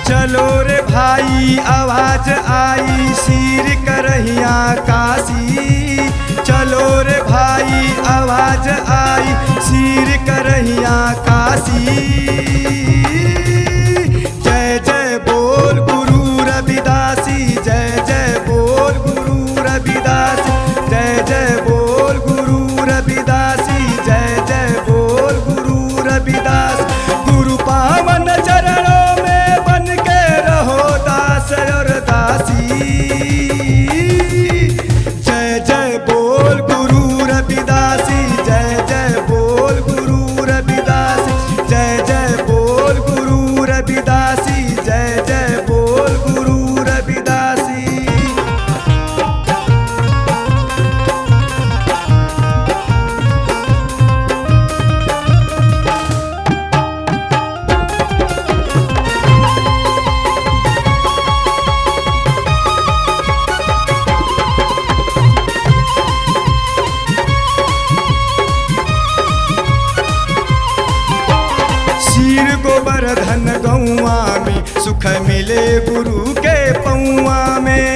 चलो रे भाई आवाज आई सिर करहिया काशी। चलो रे भाई आवाज आई सिर करहिया काशी। जय जय बोल गुरु रविदासी, जय जय बोल गुरु रविदासी, जय जय बोल गुरु रविदासी, जय जय बोल गुरु रविदास। गुरु पावन चरणों में बन के रहो दास और दासी। जय जय बोल गुरु रविदासी, जय जय बोल गुरु रविदासी, जय जय बोल गुरु रविदासी, जय जय बोल गुरु रविदासी। शीर गोवर्धन गौआ में सुख मिले गुरु के पौआ में।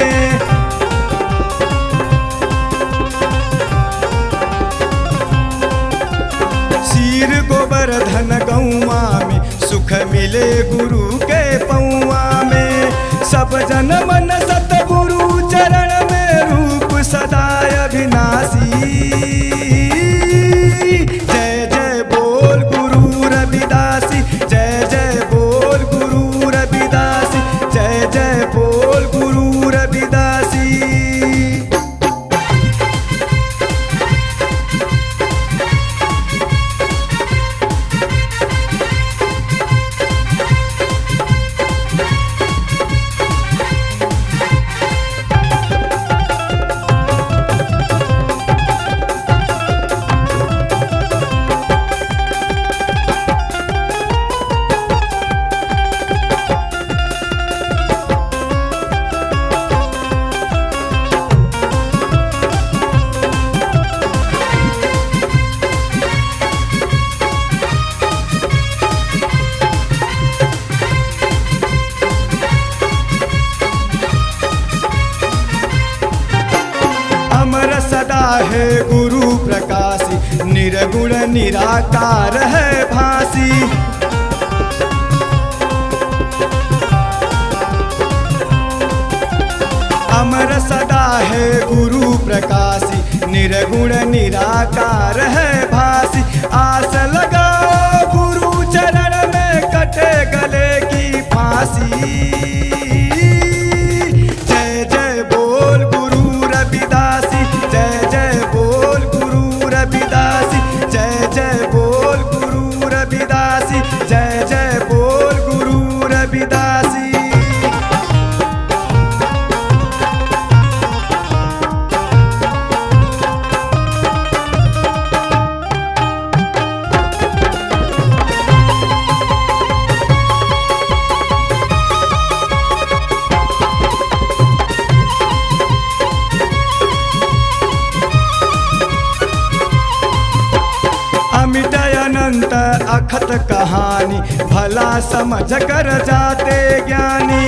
शीर गोवर्धन गौआ में सुख मिले गुरु के पौआ में। सब जन मन सतगुरु चरण में रूप सदा अविनाशी। जय जय बोल गुरु रविदासी, जय जय बोल गुरु रविदासी, जय जय बोल गुरु रविदासी। अमर सदा है गुरु प्रकाशी, निर्गुण निराकार है भासी। अमर सदा है गुरु प्रकाशी, निर्गुण निराकार है भासी। आस लगाओ गुरु चरण में कटे गले की फांसी। जय जय बोल गुरु रविदासी, जय जय बोल गुरु रविदासी, जय जय बोल गुरु रविदासी, जय जय बोल गुरु रविदासी। अमिट अनंत अखत कहानी, भला समझ कर जाते ज्ञानी।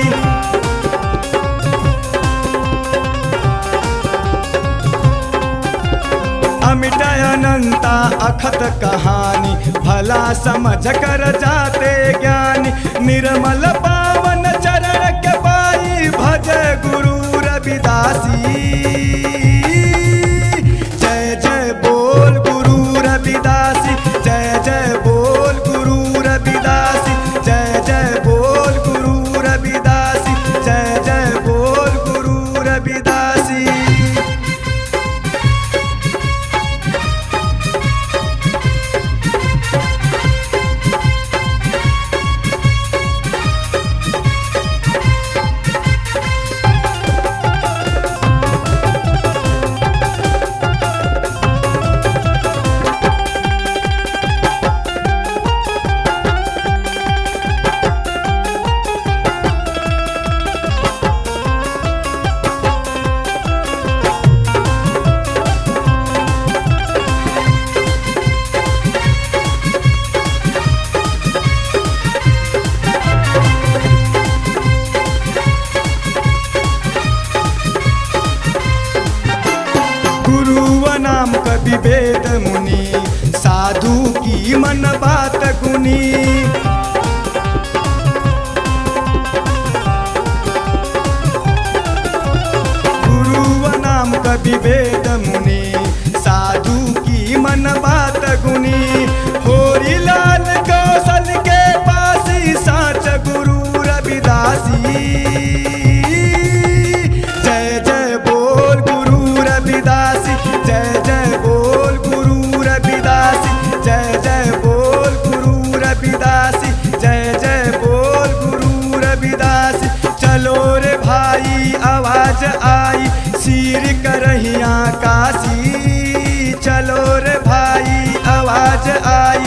अमिट अनंत अखत कहानी, भला समझ कर जाते ज्ञानी। निर्मल पावन चरण के पाई भज गुरु रविदासी। जय जय बोल गुरु रविदासी, जय जय बोल गुरु रविदासी, जय जय बोल गुरु रविदासी, जय जय बोल गुरु रविदासी। नाम कवि वेद मुनि, साधु की मन बात गुनी। गुरु नाम कवि वेद मुनि, साधु की मन बात गुनी। होरी लाल कौशल के पासी, साच गुरु रविदासी। जय जय बोल गुरु रविदासी, जय जय बोल गुरु रविदासी, जय जय बोल गुरु रविदासी, जय जय बोल गुरु रविदासी। चलो रे भाई आवाज आई, सिर करहिया काशी। चलो रे भाई आवाज आई,